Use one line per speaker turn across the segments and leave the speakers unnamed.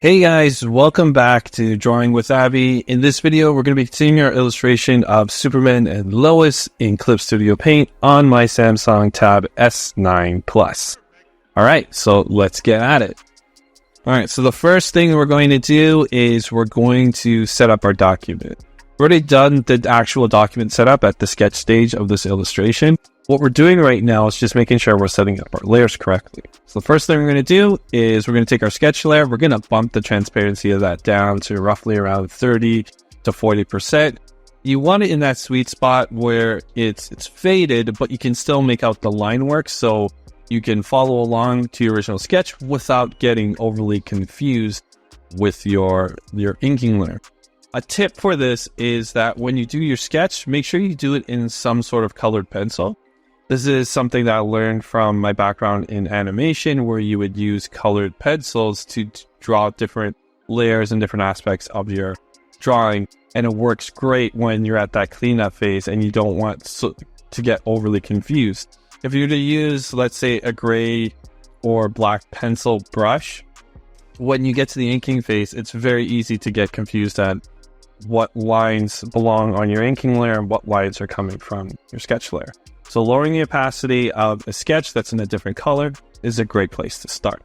Hey guys, welcome back to Drawing with Abby. In this video, we're going to be continuing our illustration of Superman and Lois in Clip Studio Paint on my Samsung Tab S9 Plus. Alright, so let's get at it. Alright, so the first thing we're going to do is we're going to set up our document. We've already done the actual document setup at the sketch stage of this illustration. What we're doing right now is just making sure we're setting up our layers correctly. So the first thing we're going to do is we're going to take our sketch layer. We're going to bump the transparency of that down to roughly around 30 to 40%. You want it in that sweet spot where it's faded, but you can still make out the line work so you can follow along to your original sketch without getting overly confused with your inking layer. A tip for this is that when you do your sketch, make sure you do it in some sort of colored pencil. This is something that I learned from my background in animation, where you would use colored pencils to draw different layers and different aspects of your drawing. And it works great when you're at that cleanup phase and you don't want to get overly confused. If you were to use, let's say, a gray or black pencil brush, when you get to the inking phase, it's very easy to get confused at what lines belong on your inking layer and what lines are coming from your sketch layer. So lowering the opacity of a sketch that's in a different color is a great place to start.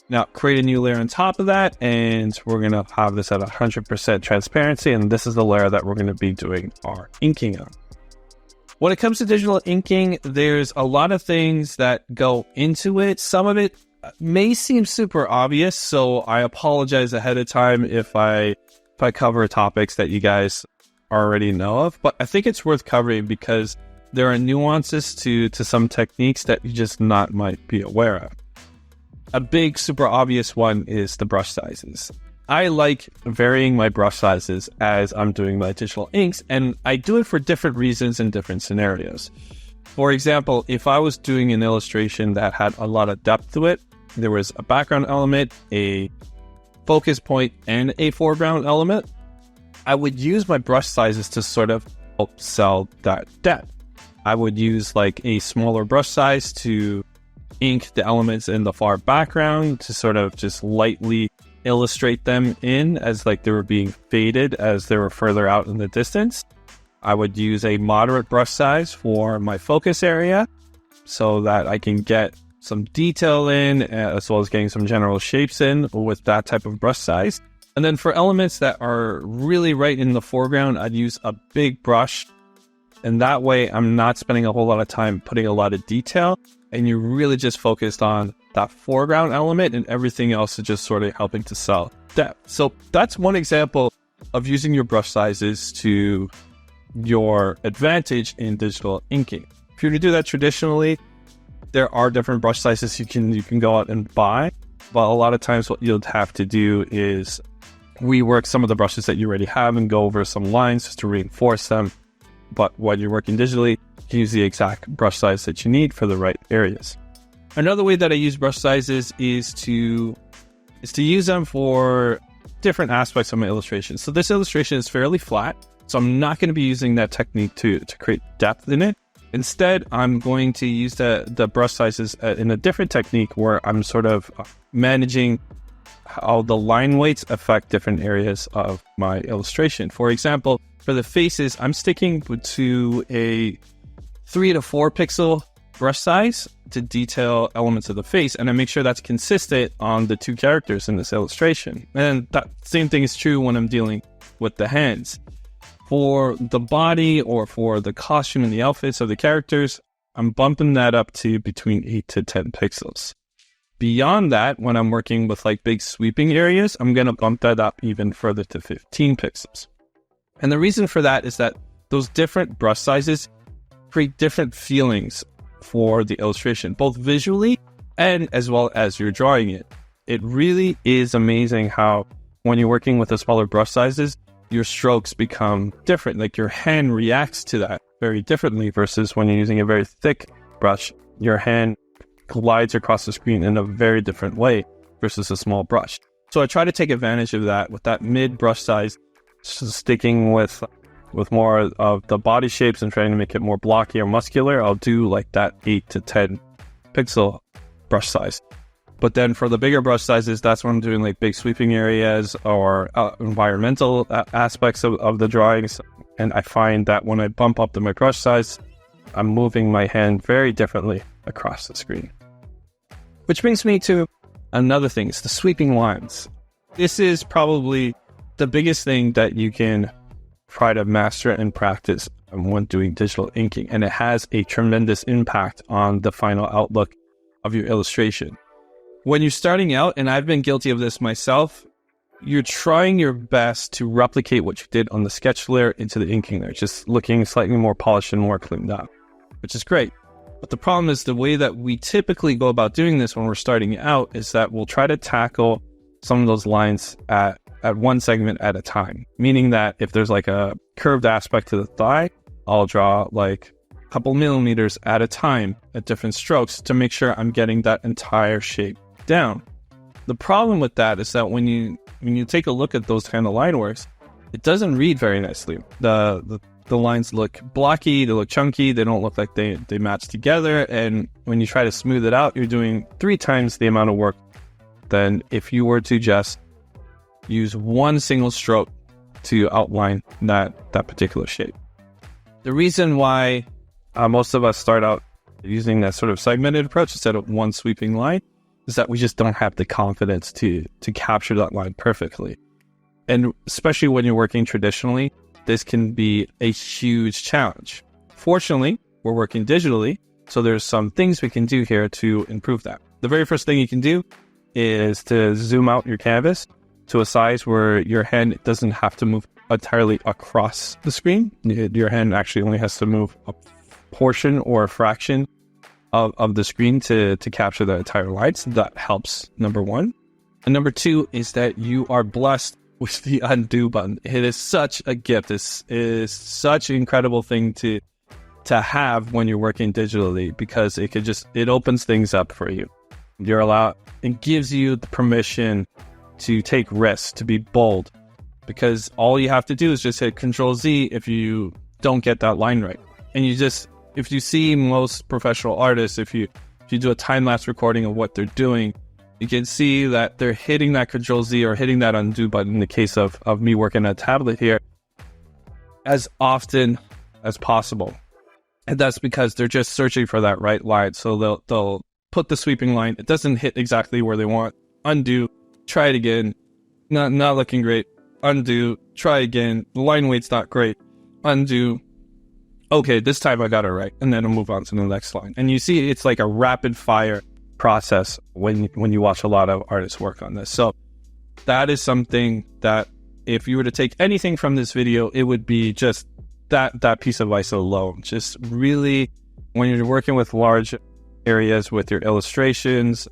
Now create a new layer on top of that, and we're going to have this at 100% transparency, and this is the layer that we're going to be doing our inking on. When it comes to digital inking, there's a lot of things that go into it. Some of it may seem super obvious, so I apologize ahead of time if I cover topics that you guys already know of, but I think it's worth covering because there are nuances to some techniques that you just might be aware of. A big, super obvious one is the brush sizes. I like varying my brush sizes as I'm doing my digital inks, and I do it for different reasons in different scenarios. For example, if I was doing an illustration that had a lot of depth to it, there was a background element, a focus point, and a foreground element, I would use my brush sizes to sort of help sell that depth. I would use like a smaller brush size to ink the elements in the far background to sort of just lightly illustrate them in as like they were being faded as they were further out in the distance. I would use a moderate brush size for my focus area so that I can get some detail in as well as getting some general shapes in with that type of brush size. And then for elements that are really right in the foreground, I'd use a big brush. And that way, I'm not spending a whole lot of time putting a lot of detail, and you're really just focused on that foreground element, and everything else is just sort of helping to sell depth. So that's one example of using your brush sizes to your advantage in digital inking. If you're to do that traditionally, there are different brush sizes you can go out and buy, but a lot of times what you'll have to do is rework some of the brushes that you already have and go over some lines just to reinforce them. But when you're working digitally, you can use the exact brush size that you need for the right areas. Another way that I use brush sizes is to use them for different aspects of my illustration. So this illustration is fairly flat, so I'm not going to be using that technique to create depth in it. Instead, I'm going to use the brush sizes in a different technique where I'm sort of managing how the line weights affect different areas of my illustration. For example, for the faces, I'm sticking to a 3 to 4 pixel brush size to detail elements of the face, and I make sure that's consistent on the two characters in this illustration. And that same thing is true when I'm dealing with the hands. For the body or for the costume and the outfits of the characters, I'm bumping that up to between 8 to 10 pixels. Beyond that, when I'm working with like big sweeping areas, I'm going to bump that up even further to 15 pixels. And the reason for that is that those different brush sizes create different feelings for the illustration, both visually and as well as you're drawing it. It really is amazing how when you're working with the smaller brush sizes, your strokes become different. Like your hand reacts to that very differently versus when you're using a very thick brush, your hand glides across the screen in a very different way versus a small brush. So I try to take advantage of that with that mid brush size, sticking with more of the body shapes and trying to make it more blocky or muscular. I'll do like that 8 to 10 pixel brush size. But then for the bigger brush sizes, that's when I'm doing like big sweeping areas or environmental aspects of the drawings. And I find that when I bump up to my brush size, I'm moving my hand very differently across the screen. Which brings me to another thing, it's the sweeping lines. This is probably the biggest thing that you can try to master and practice when doing digital inking. And it has a tremendous impact on the final outlook of your illustration. When you're starting out, and I've been guilty of this myself, you're trying your best to replicate what you did on the sketch layer into the inking layer, just looking slightly more polished and more cleaned up, which is great. But the problem is the way that we typically go about doing this when we're starting out is that we'll try to tackle some of those lines at one segment at a time. Meaning that if there's like a curved aspect to the thigh, I'll draw like a couple millimeters at a time at different strokes to make sure I'm getting that entire shape down. The problem with that is that when you take a look at those kind of line works, it doesn't read very nicely. The lines look blocky, they look chunky, they don't look like they match together, and when you try to smooth it out, you're doing 3 times the amount of work than if you were to just use one single stroke to outline that particular shape. The reason why most of us start out using that sort of segmented approach instead of one sweeping line is that we just don't have the confidence to capture that line perfectly. And especially when you're working traditionally, this can be a huge challenge. Fortunately, we're working digitally, so there's some things we can do here to improve that. The very first thing you can do is to zoom out your canvas to a size where your hand doesn't have to move entirely across the screen. Your hand actually only has to move a portion or a fraction of the screen to capture the entire line. So that helps, number one. And number two is that you are blessed with the undo button. It is such a gift. This is such an incredible thing to have when you're working digitally, because it opens things up for you. You're allowed, it gives you the permission to take risks, to be bold, because all you have to do is just hit Control Z if you don't get that line right. And if you see most professional artists, if you do a time-lapse recording of what they're doing, you can see that they're hitting that Control Z or hitting that undo button, in the case of me working on a tablet here, as often as possible. And that's because they're just searching for that right line. So they'll put the sweeping line, it doesn't hit exactly where they want, undo, try it again, not looking great, undo, try again, the line weight's not great, undo, okay, this time I got it right, and then I'll move on to the next line. And you see it's like a rapid fire process when you watch a lot of artists work on this. So that is something that if you were to take anything from this video, it would be just that piece of advice alone. Just really, when you're working with large areas with your illustrations,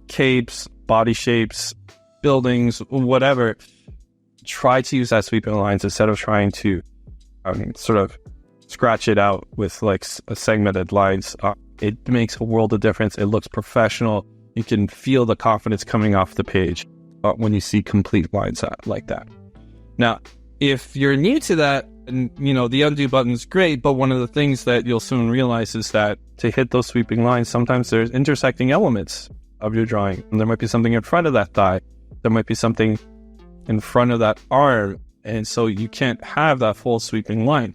capes, body shapes, buildings, whatever, try to use that sweeping lines instead of trying to sort of scratch it out with like segmented lines. It makes a world of difference. It looks professional. You can feel the confidence coming off the page when you see complete lines like that. Now, if you're new to that, and the undo button is great, but one of the things that you'll soon realize is that to hit those sweeping lines, sometimes there's intersecting elements of your drawing. And there might be something in front of that thigh. There might be something in front of that arm. And so you can't have that full sweeping line.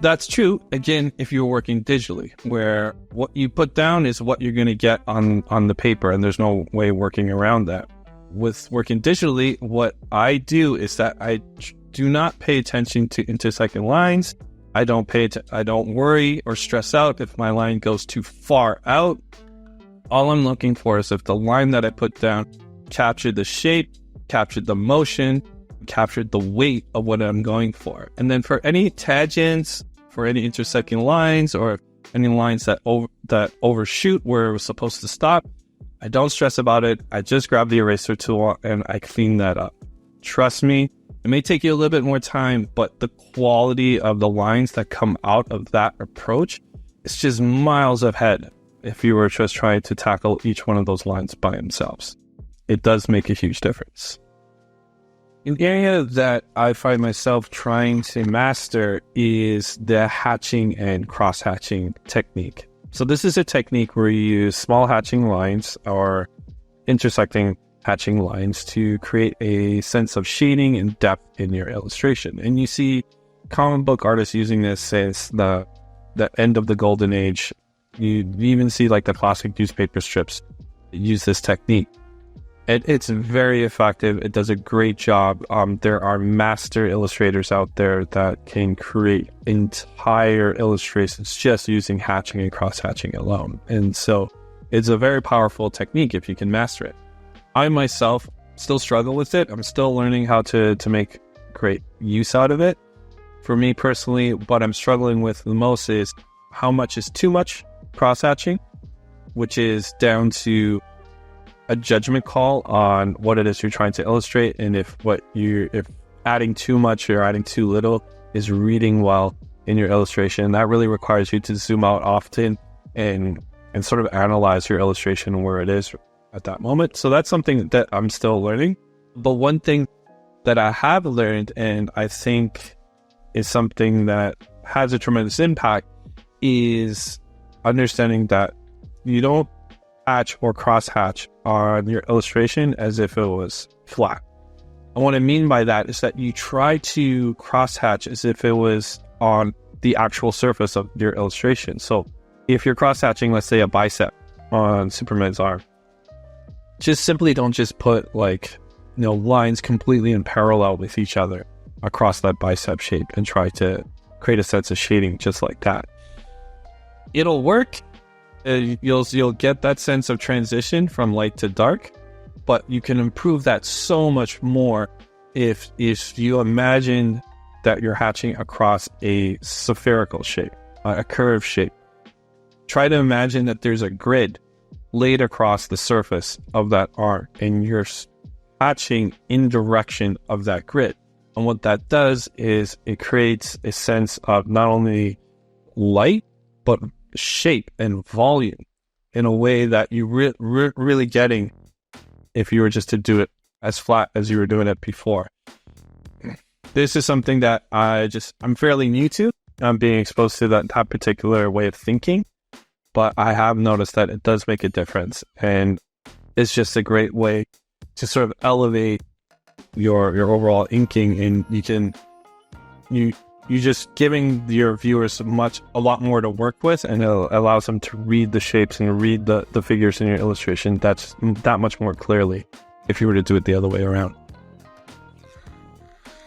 That's true, again, if you're working digitally, where what you put down is what you're going to get on the paper, and there's no way working around that. With working digitally, what I do is that I do not pay attention to intersecting lines. I don't worry or stress out if my line goes too far out. All I'm looking for is if the line that I put down captured the shape, captured the motion, captured the weight of what I'm going for. And then for any tangents, for any intersecting lines, or any lines that overshoot where it was supposed to stop, I don't stress about it. I just grab the eraser tool and I clean that up. Trust me, it may take you a little bit more time, but the quality of the lines that come out of that approach is just miles ahead if you were just trying to tackle each one of those lines by themselves. It does make a huge difference. An area that I find myself trying to master is the hatching and cross-hatching technique. So this is a technique where you use small hatching lines or intersecting hatching lines to create a sense of shading and depth in your illustration. And you see comic book artists using this since the end of the golden age. You even see like the classic newspaper strips use this technique. It's very effective. It does a great job. There are master illustrators out there that can create entire illustrations just using hatching and cross-hatching alone. And so it's a very powerful technique if you can master it. I myself still struggle with it. I'm still learning how to make great use out of it. For me personally, what I'm struggling with the most is how much is too much cross-hatching, which is down to a judgment call on what it is you're trying to illustrate, and if adding too much or adding too little is reading well in your illustration. That really requires you to zoom out often and sort of analyze your illustration and where it is at that moment. So that's something that I'm still learning. But one thing that I have learned, and I think is something that has a tremendous impact, is understanding that you don't hatch or cross hatch on your illustration as if it was flat. And what I mean by that is that you try to cross hatch as if it was on the actual surface of your illustration. So if you're cross hatching, let's say a bicep on Superman's arm, just simply don't just put lines completely in parallel with each other across that bicep shape and try to create a sense of shading just like that. It'll work. You'll get that sense of transition from light to dark, but you can improve that so much more if you imagine that you're hatching across a spherical shape, a curved shape. Try to imagine that there's a grid laid across the surface of that arm, and you're hatching in direction of that grid. And what that does is it creates a sense of not only light, but shape and volume in a way that you really getting if you were just to do it as flat as you were doing it before. This is something that I'm fairly new to. I'm being exposed to that particular way of thinking, but I have noticed that it does make a difference, and it's just a great way to sort of elevate your overall inking, and you're just giving your viewers a lot more to work with, and it allows them to read the shapes and read the figures in your illustration that much more clearly if you were to do it the other way around.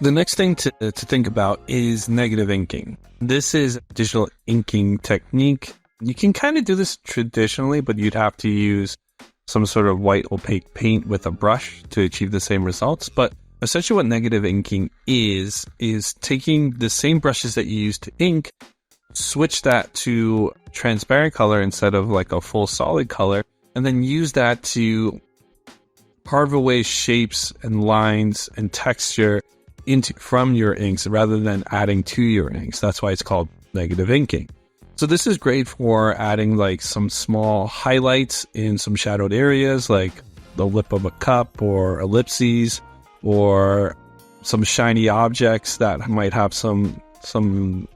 The next thing to think about is negative inking. This is a digital inking technique. You can kind of do this traditionally, but you'd have to use some sort of white opaque paint with a brush to achieve the same results. But essentially what negative inking is taking the same brushes that you use to ink, switch that to transparent color instead of like a full solid color, and then use that to carve away shapes and lines and texture from your inks rather than adding to your inks. That's why it's called negative inking. So this is great for adding like some small highlights in some shadowed areas like the lip of a cup or ellipses, or some shiny objects that might have some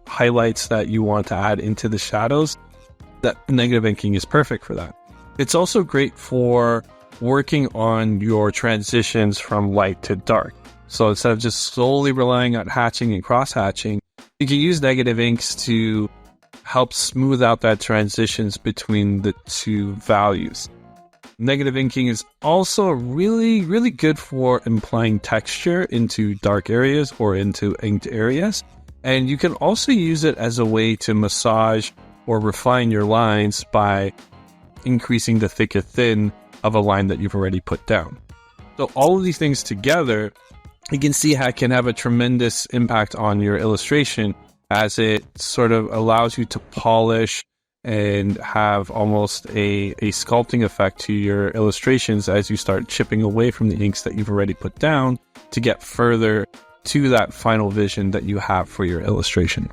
highlights that you want to add into the shadows. That negative inking is perfect for that. It's also great for working on your transitions from light to dark. So instead of just solely relying on hatching and cross-hatching, you can use negative inks to help smooth out that transitions between the two values. Negative inking is also really, really good for applying texture into dark areas or into inked areas. And you can also use it as a way to massage or refine your lines by increasing the thick or thin of a line that you've already put down. So all of these things together, you can see how it can have a tremendous impact on your illustration, as it sort of allows you to polish and have almost a sculpting effect to your illustrations as you start chipping away from the inks that you've already put down to get further to that final vision that you have for your illustration.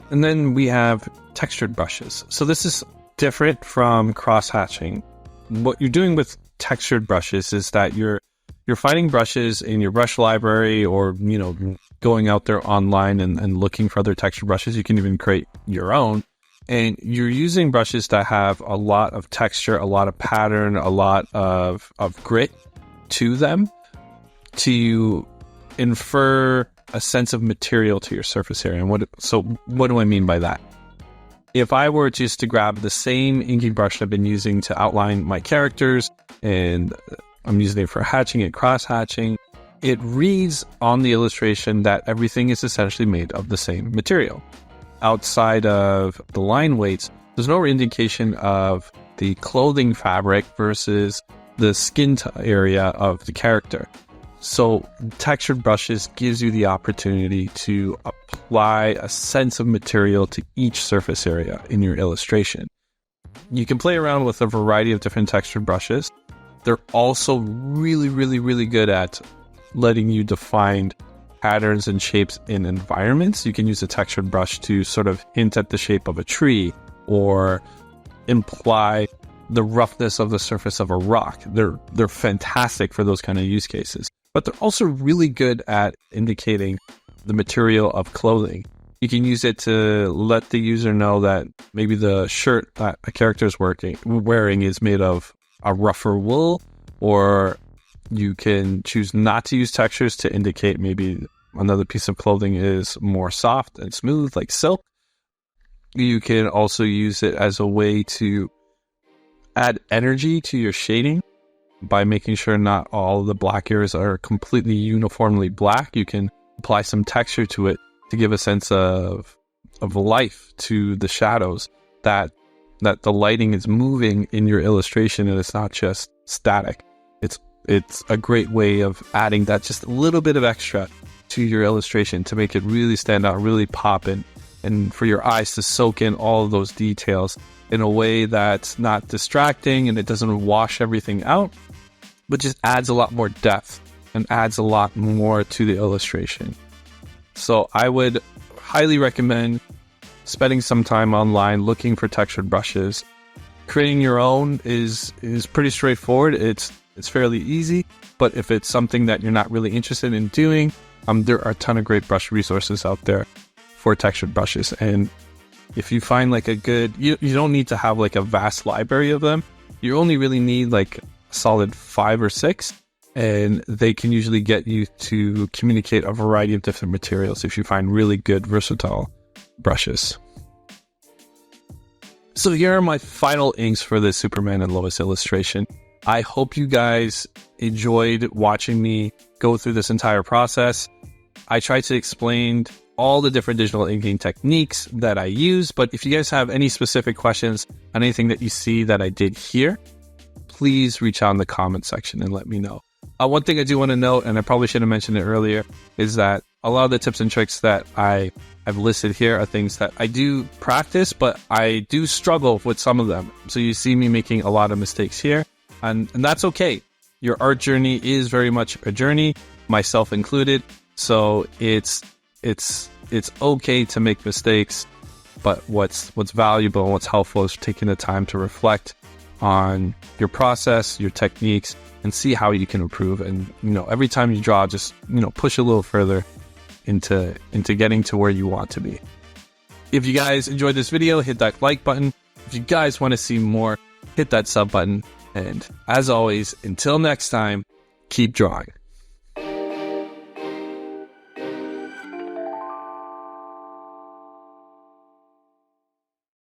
And then we have textured brushes. So this is different from cross-hatching. What you're doing with textured brushes is that you're finding brushes in your brush library, or going out there online and looking for other texture brushes. You can even create your own. And you're using brushes that have a lot of texture, a lot of pattern, a lot of grit to them to infer a sense of material to your surface area. And what do I mean by that? If I were just to grab the same inking brush I've been using to outline my characters, and I'm using it for hatching and cross hatching, it reads on the illustration that everything is essentially made of the same material. Outside of the line weights, there's no indication of the clothing fabric versus the skin area of the character. So textured brushes gives you the opportunity to apply a sense of material to each surface area in your illustration. You can play around with a variety of different textured brushes. They're also really, really, really good at letting you define patterns and shapes in environments. You can use a textured brush to sort of hint at the shape of a tree or imply the roughness of the surface of a rock. They're fantastic for those kind of use cases. But they're also really good at indicating the material of clothing. You can use it to let the user know that maybe the shirt that a character is wearing is made of a rougher wool, or you can choose not to use textures to indicate maybe another piece of clothing is more soft and smooth, like silk. You can also use it as a way to add energy to your shading by making sure not all of the black areas are completely uniformly black. You can apply some texture to it to give a sense of life to the shadows, that the lighting is moving in your illustration and it's not just static. It's a great way of adding that just a little bit of extra to your illustration to make it really stand out, really pop in, and for your eyes to soak in all of those details in a way that's not distracting and it doesn't wash everything out, but just adds a lot more depth and adds a lot more to the illustration. So I would highly recommend spending some time online looking for textured brushes. Creating your own is pretty straightforward. It's fairly easy, but if it's something that you're not really interested in doing, there are a ton of great brush resources out there for textured brushes. And if you find like a good, you don't need to have like a vast library of them. You only really need like a solid 5 or 6, and they can usually get you to communicate a variety of different materials if you find really good, versatile brushes. So here are my final inks for the Superman and Lois illustration. I hope you guys enjoyed watching me go through this entire process. I tried to explain all the different digital inking techniques that I use, but if you guys have any specific questions on anything that you see that I did here, please reach out in the comment section and let me know. One thing I do want to note, and I probably should have mentioned it earlier, is that a lot of the tips and tricks that I've listed here are things that I do practice, but I do struggle with some of them. So you see me making a lot of mistakes here, and that's okay. Your art journey is very much a journey, myself included. So it's okay to make mistakes, but what's valuable and what's helpful is taking the time to reflect on your process, your techniques, and see how you can improve. And every time you draw, just push a little further into getting to where you want to be. If you guys enjoyed this video, hit that like button. If you guys want to see more, hit that sub button. And as always, until next time, keep drawing.